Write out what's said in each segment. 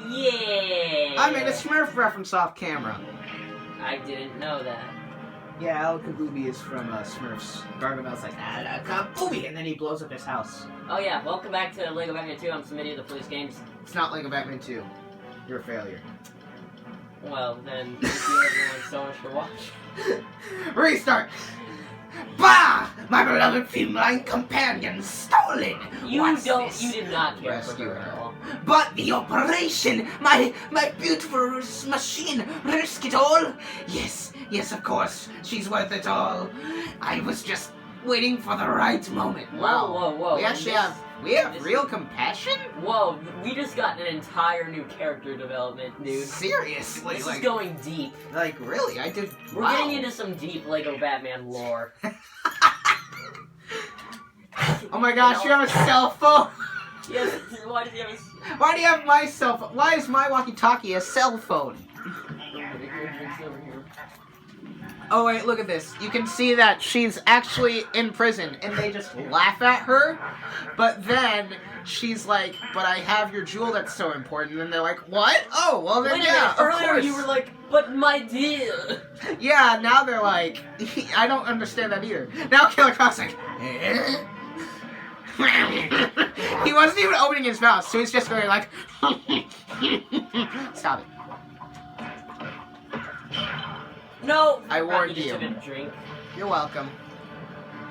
Yeah! I made a Smurf reference off camera. I didn't know that. Yeah, Al Kabooby is from Smurfs. Gargamel's like, Al Kabooby, and then he blows up his house. Oh yeah, welcome back to Lego Batman 2. I'm Smitty of the Police Games. It's not Lego Batman 2. You're a failure. Well, then, thank you everyone so much for watching. Restart! Bah! My beloved feline companion stolen! You did not care for Rescue her at her. all. But the operation, my beautiful machine, risk it all? Yes, of course, she's worth it all. I was just waiting for the right moment. Wow. Whoa. We actually have real compassion? Whoa, we just got an entire new character development, dude. Seriously? This is going deep. Like, really? We're getting into some deep Lego Batman lore. Oh my gosh, you have a cell phone? Yes, why do you have a... Why do you have my cell phone? Why is my walkie-talkie a cell phone? Oh wait, look at this. You can see that she's actually in prison, and they just laugh at her. But then she's like, "But I have your jewel that's so important." And they're like, "What? Oh, well then Wait a yeah, minute, of earlier course." you were like, "But my dear." Yeah, now they're like, I don't understand that either. Now Killer Croc's like, eh? He wasn't even opening his mouth, so he's just going like, stop it. No! I warned you. you. Just took a drink. You're welcome.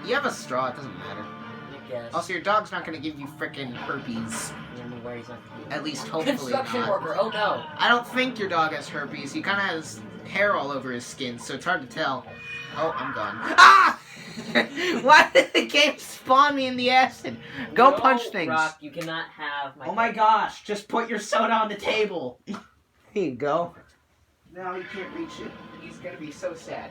You have a straw, it doesn't matter. I guess. Also, your dog's not gonna give you frickin' herpes. Yeah, I'm aware he's not gonna do At least hopefully Construction not. worker, oh no. I don't think your dog has herpes. He kinda has hair all over his skin, so it's hard to tell. Oh, I'm gone. Ah! Why did the game spawn me in the acid? Go No, punch things. Rock, you cannot have my... Oh my gosh, just put your soda on the table. Here you go. No, you can't reach it. He's gonna be so sad.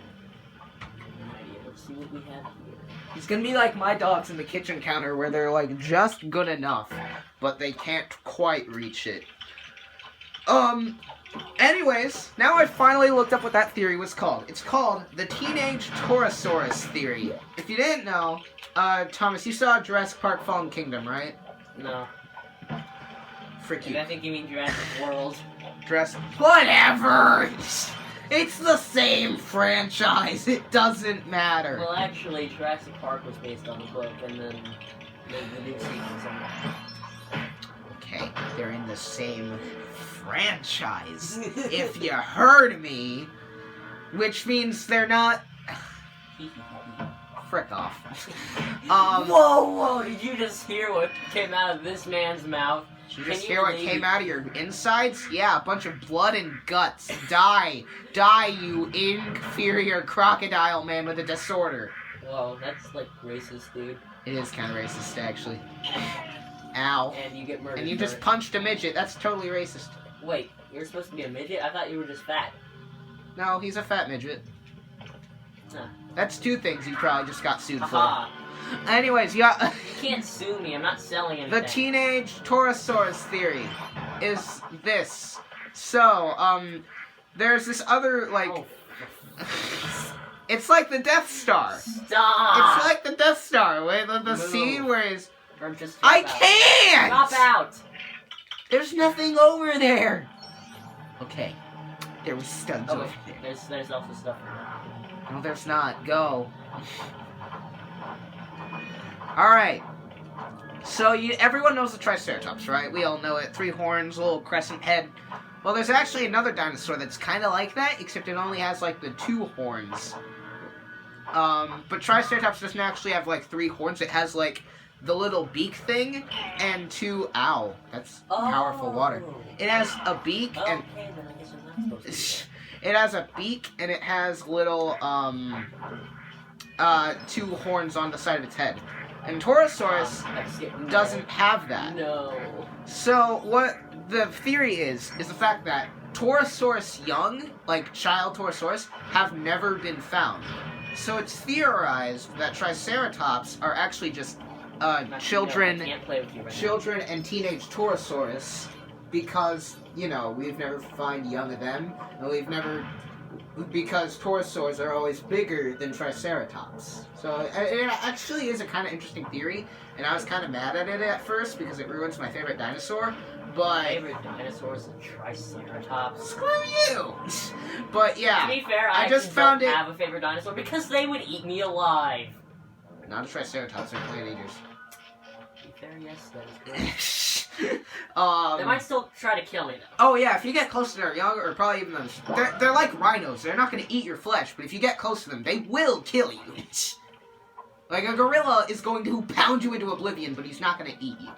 Let's see what we have here. He's gonna be like my dogs in the kitchen counter where they're like just good enough, but they can't quite reach it. Anyways, now I finally looked up what that theory was called. It's called the Teenage Torosaurus Theory. If you didn't know, Thomas, you saw Jurassic Park Fallen Kingdom, right? No. Frick you. I think you mean Jurassic World. Whatever! It's the same franchise. It doesn't matter. Well, actually, Jurassic Park was based on the book, and then the new sequels on that. Okay, they're in the same franchise. If you heard me, which means they're not. Frick off. Whoa! Did you just hear what came out of this man's mouth? Did you just hear what came out of your insides? Yeah, a bunch of blood and guts. Die, you inferior crocodile man with a disorder. Whoa, that's like racist, dude. It is kind of racist, actually. Ow. And you get murdered. And you just punched a midget. That's totally racist. Wait, you're supposed to be a midget? I thought you were just fat. No, he's a fat midget. Huh. That's two things you probably just got sued Aha. for. Anyways, yeah. You can't sue me. I'm not selling anything. The Teenage Torosaurus Theory is this. So, there's this other, like... Oh. It's like the Death Star. Stop! It's like the Death Star, where the scene where he's... Or just I drop out. can't! Drop out! There's nothing over there! Okay. There was studs Oh, over wait. there. There's also stuff. No, there's not. Go. Alright. So, everyone knows the Triceratops, right? We all know it. 3 horns, little crescent head. Well, there's actually another dinosaur that's kind of like that, except it only has, like, the 2 horns. But Triceratops doesn't actually have, like, 3 horns. It has, like, the little beak thing and 2... Ow. That's powerful water. It has a beak and... Okay, then I guess I'm not supposed to. It has a beak, and it has little, 2 horns on the side of its head. And Torosaurus doesn't have that. No. So, what the theory is the fact that Torosaurus young, like child Torosaurus, have never been found. So it's theorized that Triceratops are actually just, children and teenage Torosaurus, because, you know, we've never found young of them, and because Torosaurs are always bigger than Triceratops. So it actually is a kind of interesting theory, and I was kind of mad at it at first because it ruins my favorite dinosaur, But favorite dinosaur is a Triceratops. screw you. But yeah, To be fair, I I just actually found don't it- have a favorite dinosaur because they would eat me alive. not a Triceratops. They're plant eaters. To be fair, yes, that is correct. They They might still try to kill me though. Oh yeah, if you get close to their young, or probably even those, they're like rhinos. They're not going to eat your flesh, but if you get close to them, they will kill you. Like a gorilla is going to pound you into oblivion, but he's not going to eat you.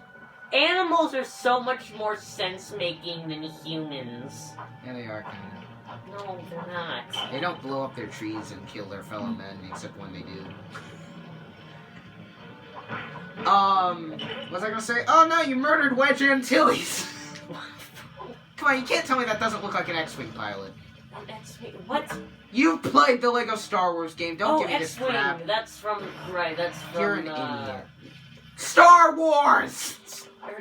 Animals are so much more sense-making than humans. Yeah, they are kind of. No, they're not. They don't blow up their trees and kill their fellow men, except when they do. What was I gonna say? Oh no, you murdered Wedge Antilles! Come on, you can't tell me that doesn't look like an X-Wing pilot. X-Wing? What? You've played the Lego Star Wars game, don't give me this X-Wing. crap. That's from... Right, that's from... You're an idiot. Star Wars! Yeah,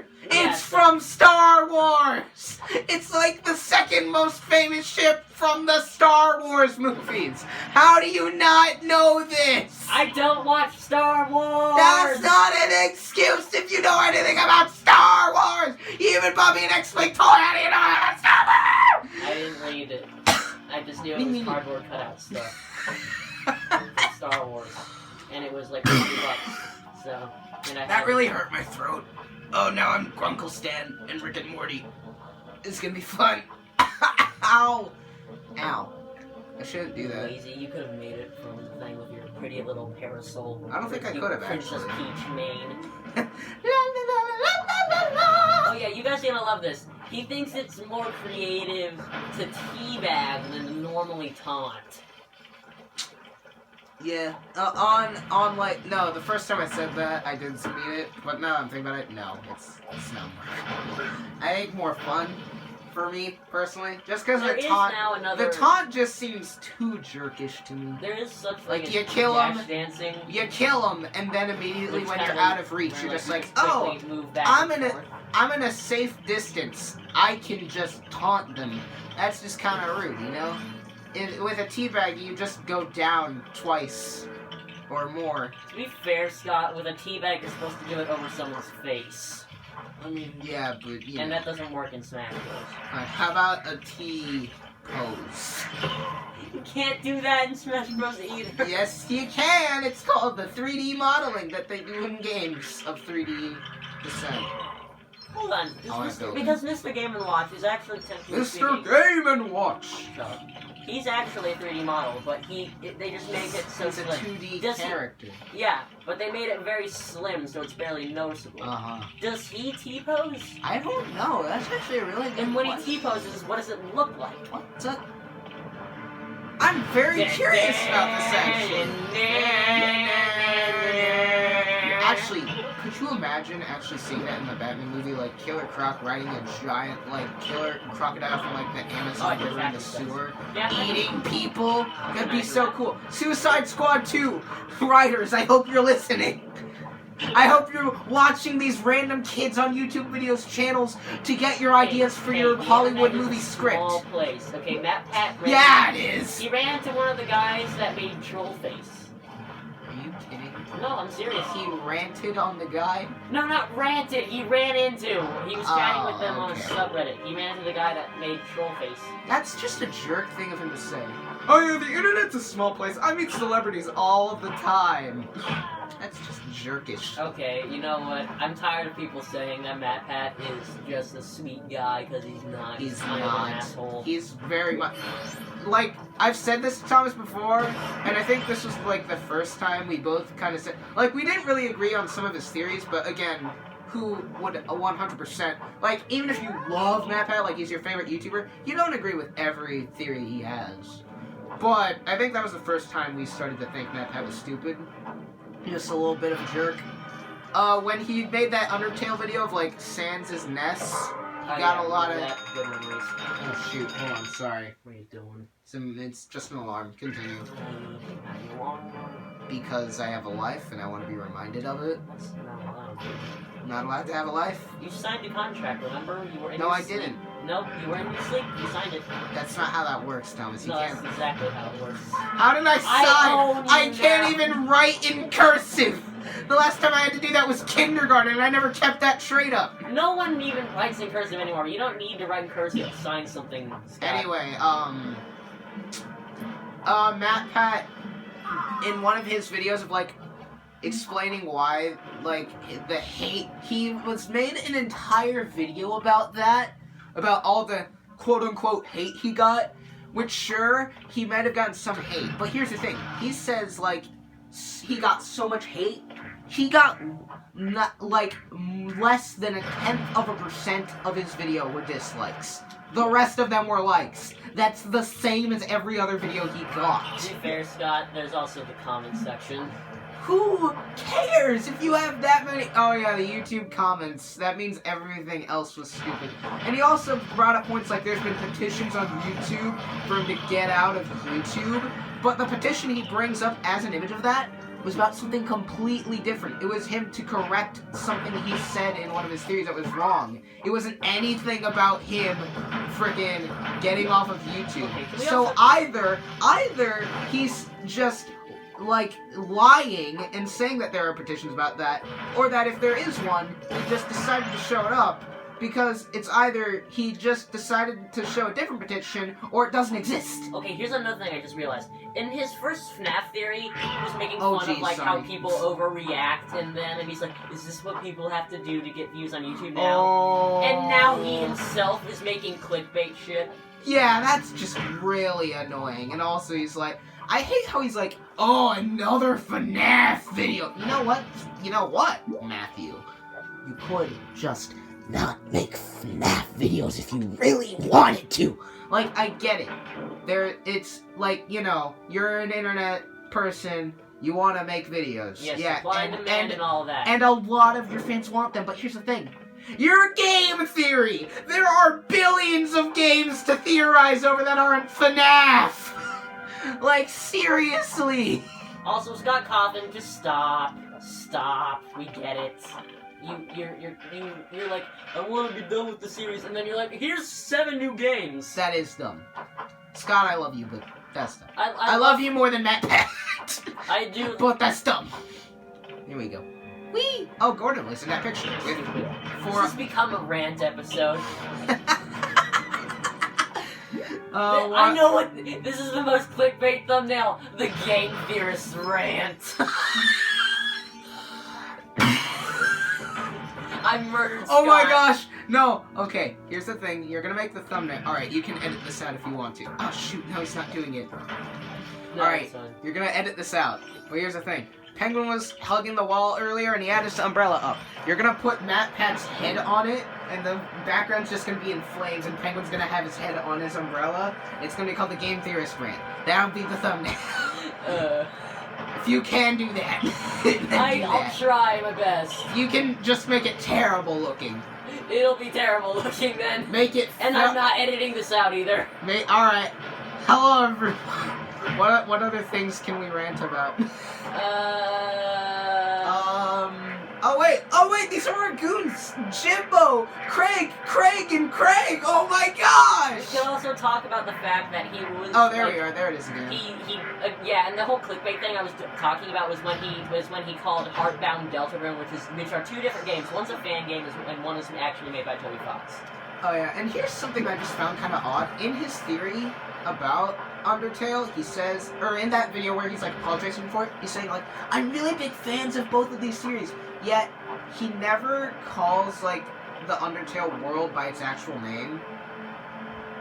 It's from Star Wars! It's like the second most famous ship from the Star Wars movies! How do you not know this? I don't watch Star Wars! That's not an excuse if you know anything about Star Wars! You even bought me an X-Wing toy, how do you know about Star Wars? I didn't read it. I just knew it was cardboard cutout stuff. Star Wars. And it was like $50. So, and I That really hurt my throat. Oh, now I'm Grunkle Stan and Rick and Morty. It's gonna be fun. Ow. Ow. I shouldn't do that. Lazy, you could have made it from the thing with your pretty little parasol. I don't think I could have, Princess actually. Peach mane. La, la, la, la, la, la. Oh yeah, you guys are gonna love this. He thinks it's more creative to teabag than to normally taunt. Yeah. Like, no, the first time I said that, I didn't mean it, but now I'm thinking about it, no, it's not more. I think more fun for me, personally, just because There the is taunt, now another... the taunt just seems too jerkish to me. There is such Like, as you kill 'em, dash dancing. You kill them, and then immediately which when kinda you're out of reach, where, you're just you like, quickly oh, move back I'm and in forth. I'm in a safe distance. I can just taunt them. That's just kind of rude, you know? With a teabag, you just go down twice or more. To be fair, Scott, with a teabag, you're supposed to do it over someone's face. I mean, yeah, but you And know. that doesn't work in Smash Bros. Alright, how about a T pose? You can't do that in Smash Bros. Either. Yes, you can. It's called the 3D modeling that they do in games of 3D descent. Hold on. Because Mr. Game & Watch is actually technically Mr. speaking- Game & Watch. So, he's actually a 3D model, but they just make it so It's a slim. 2D Does he- character. Yeah, but they made it very slim, so it's barely noticeable. Uh-huh. Does he T-pose? I don't know. That's actually a really good And when question. he T-poses, what does it look like? What's up? I'm very curious about this, actually. Could you imagine actually seeing that in the Batman movie, like Killer Croc riding a giant, like, killer crocodile from, like, the Amazon River in the sewer, eating people? That'd be so cool. Suicide Squad 2, writers, I hope you're listening. I hope you're watching these random kids on YouTube videos channels to get your ideas for your Hollywood movie script. Small place. Okay, Matt Pat ran. Yeah, it is. He ran into one of the guys that made Trollface. Are you kidding? No, I'm serious. He ranted on the guy? No, not ranted. He ran into. He was chatting with them on a okay. subreddit. He ran into the guy that made Trollface. That's just a jerk thing of him to say. Oh yeah, the internet's a small place. I meet celebrities all the time. That's just jerkish. Okay, you know what? I'm tired of people saying that Matt Pat is just a sweet guy because he's not. He's kind of an not. asshole. He's very much... Like, I've said this to Thomas before, and I think this was, like, the first time we both kind of said... Like, we didn't really agree on some of his theories, but again, who would 100%... Like, even if you love Matt Pat, like, he's your favorite YouTuber, you don't agree with every theory he has. But I think that was the first time we started to think Matt Pat was stupid. Just a little bit of a jerk. When he made that Undertale video of, like, Sans' Ness, he got a lot of... That good memories. Oh, shoot. Hold on. Sorry. What are you doing? It's just an alarm. Continue. because I have a life and I want to be reminded of it. That's not allowed. I'm not allowed to have a life? You signed a contract, remember? You were in No, your I sleep. didn't. No, you were in your sleep. You signed it. That's not how that works, Thomas. You No, can't. that's exactly how it works. How did I sign? own I you can't now. even write in cursive. The last time I had to do that was kindergarten, and I never kept that trait up. No one even writes in cursive anymore. You don't need to write in cursive to sign something, Scott. Anyway, Matt Pat, in one of his videos of, like, explaining why, like, the hate, he was made an entire video about that, about all the quote-unquote hate he got, which, sure, he might have gotten some hate, but here's the thing, he says, like, he got so much hate, he got, like, less than 0.1% of his video were dislikes. The rest of them were likes. That's the same as every other video he got. To be fair, Scott, there's also the comment section. Who cares if you have that many? Oh yeah, the YouTube comments. That means everything else was stupid. And he also brought up points like there's been petitions on YouTube for him to get out of YouTube. But the petition he brings up as an image of that was about something completely different. It was him to correct something he said in one of his theories that was wrong. It wasn't anything about him frickin' getting off of YouTube. So either he's just like lying and saying that there are petitions about that, or that if there is one, he just decided to show it up because it's either he just decided to show a different petition or it doesn't exist. Okay, here's another thing I just realized. In his first FNAF theory, he was making Oh, fun of geez, like how sorry. people overreact, and he's like, "Is this what people have to do to get views on YouTube now?" Oh. And now he himself is making clickbait shit. Yeah, that's just really annoying. And also he's like, I hate how he's like, oh, another FNAF video. You know what? You know what, Matthew? You could just not make FNAF videos if you really wanted to. Like, I get it. It's like, you know, you're an internet person, you want to make videos. Yes, yeah, supply and demand and all that. And a lot of your fans want them, but here's the thing. You're a game theory! There are billions of games to theorize over that aren't FNAF! Like, seriously! Also, Scott Coffin, just stop. Stop. We get it. You're like, I want to be done with the series, and then you're like, here's 7 new games. That is dumb. Scott, I love you, but that's dumb. I love you more than Matt Pat. I do. But that's dumb. Here we go. Whee! Oh, Gordon was in that picture. This has become a rant episode. I know what. This is the most clickbait thumbnail. The Game Theorists rant. I murdered Scott. Oh my gosh! No! Okay, here's the thing. You're gonna make the thumbnail. Alright, you can edit this out if you want to. Oh shoot, no, he's not doing it. No, Alright, it's fine. you're gonna edit this out. But here's the thing. Penguin was hugging the wall earlier and he had his umbrella up. You're gonna put Matt Pat's head on it and the background's just gonna be in flames and Penguin's gonna have his head on his umbrella. It's gonna be called the Game Theorist rant. That'll be the thumbnail. If you can do that, then do I'll that. try my best. You can just make it terrible looking. It'll be terrible looking then. Make it. And I'm not editing this out either. Alright. Hello, everyone. What other things can we rant about? Oh wait, these are our goons! Jimbo! Craig! And Craig! Oh my We gosh! can also talk about the fact that he was. Oh, there like, we are. There it is again. Yeah, and the whole clickbait thing I was talking about was when he called Heartbound Deltarune, which are 2 different games. One's a fan game, and one is actually made by Toby Fox. Oh yeah, and here's something I just found kind of odd. In his theory about Undertale, he says, or in that video where he's like apologizing for it, he's saying like, I'm really big fans of both of these series, yet he never calls like the Undertale world by its actual name.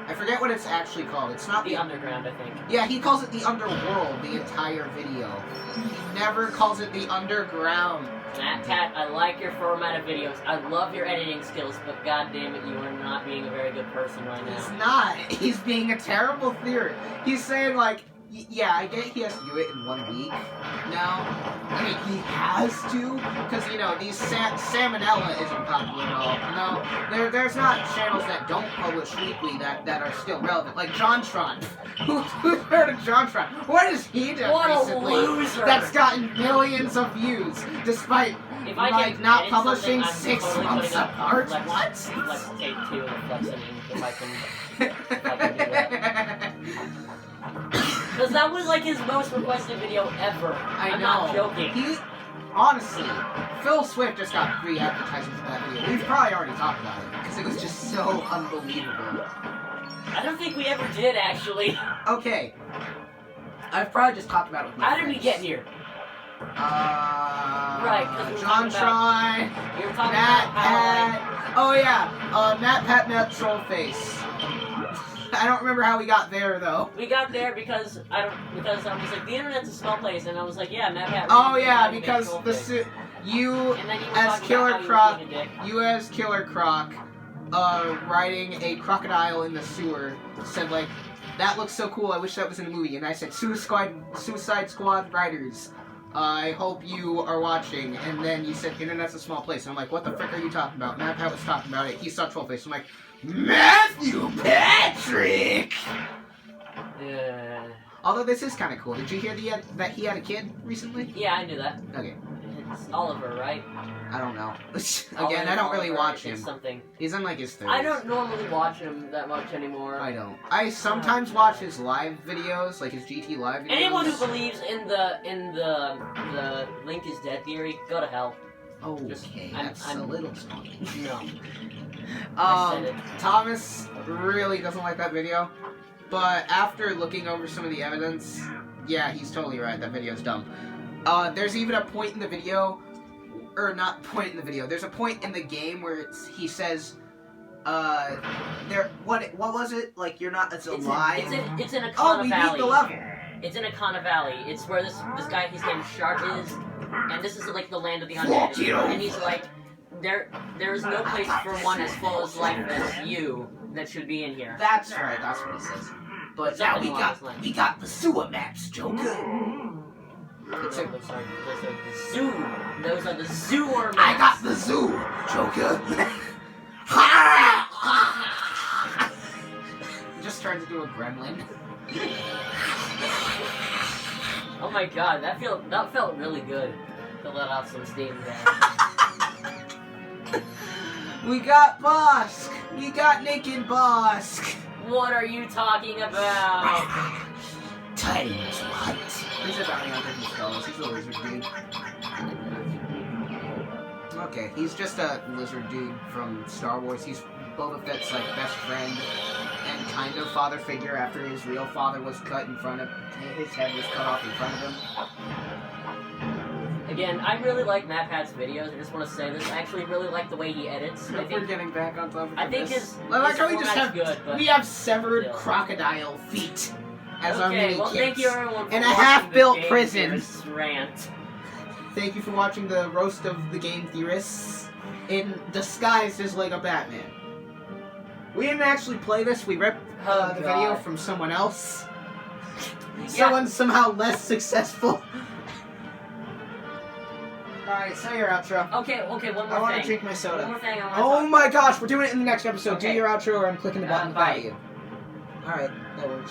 I forget what it's actually called. It's not The Underground, I think. Yeah, he calls it the Underworld the entire video. He never calls it the Underground. Matt Pat, I like your format of videos. I love your editing skills, but goddamn it, you are not being a very good person right now. He's not. He's being a terrible theorist. He's saying like, yeah, I get he has to do it in 1 week now. I mean, he has to, because, you know, these Salmonella isn't popular at all. No, there's not channels that don't post published weekly that are still relevant, like JonTron. Who's heard of JonTron? What has he done What a recently loser. that's gotten millions of views despite If I like can not edit publishing something, I'm 6 totally months putting up apart? Flex What? tape 2 and flexing if I can do that. Because that was like his most requested video ever. I'm not joking. He, honestly, Phil Swift just got free advertising for that video. We've probably already talked about it because it was just so unbelievable. I don't think we ever did, actually. Okay. I've probably just talked about it with my How did we friends. get here? Right, 'cause we were talking JonTron, We were talking Matt about how, Pat. Oh yeah, Matt Pat Matt Trollface. I don't remember how we got there though. we got there because I was like, the internet's a small place, and I was like, yeah, Matt Pat. Oh yeah, because you and then you were as talking Killer about how Croc, he was being a dick. you as Killer Croc, riding a crocodile in the sewer, said like, that looks so cool. I wish that was in a movie. And I said, Suicide Squad writers. I hope you are watching. And then you said, internet's a small place. And I'm like, what the frick are you talking about? Matt Pat was talking about it. He saw Trollface. I'm like, Matthew Patrick! Although this is kind of cool. Did you hear that he had a kid recently? Yeah, I knew that. Okay. It's Oliver, right? I don't know. Again, I don't really watch him. Something. He's in like his 30s. I don't normally watch him that much anymore. I don't. I sometimes watch his live videos, like his GT live videos. Anyone who believes in the Link is dead theory, go to hell. Oh, Just- okay. I'm- That's I'm- a little small. No. I said it. Thomas really doesn't like that video, but after looking over some of the evidence, yeah, he's totally right. That video's dumb. There's even a point in the video, or not point in the video. There's a point in the game where he says, what was it? Like you're not. It's a lie. It's in Akana Oh, we Valley. beat the level. It's in Akana Valley. It's where this guy, his name Shark is, and this is like the land of the Fuck undead. you. And he's like, there is no place for one as full as life as you that should be in here. That's right. That's what he says. But now Something along those lines. we got the sewer maps, Joker. Those are the zoo. Those are the sewer maps. I got the zoo, Joker. He just turns into a gremlin. Oh my god, that felt really good to let off some steam there. We got Bosk. We got Naked Bosk. What are you talking about? Times what? He's a bounty hunter from Star Wars. He's a lizard dude. Okay, he's just a lizard dude from Star Wars. He's Boba Fett's like best friend and kind of father figure after his real father was cut in front of his head was cut off in front of him. Again, I really like Matt Pat's videos. I just want to say this. I actually really like the way he edits. I We're think getting back on topic. I think his like how we just have format's good, but we have severed still. crocodile feet as our okay, mini well, kits. thank you everyone for In a watching half-built the Game prison. Theorists rant. Thank you for watching the roast of the Game Theorists in disguised as Lego Batman. We didn't actually play this. We ripped Oh, the God. video from someone else. Yeah. Someone somehow less successful. Alright, say your outro. Okay, one more thing. I want to drink my One soda. more thing I want to Oh talk my gosh, we're doing it in the next episode. Okay. Do your outro or I'm clicking the button bye. without you. Alright, that works.